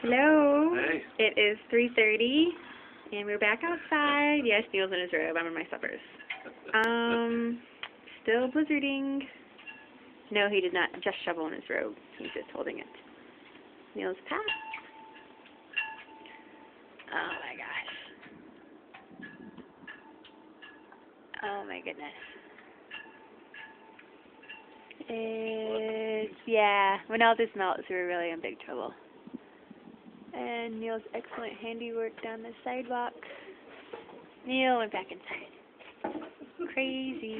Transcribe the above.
Hello. Hey. It is 3:30, and we're back outside. Yes, Neil's in his robe. I'm in my slippers. Still blizzarding. No, he did not just shovel in his robe. He's just holding it. Neil's packed. Oh my gosh. Oh my goodness. Yeah, when all this melts, we're really in big trouble. And Neil's excellent handiwork down the sidewalk. Neil went back inside. Crazy.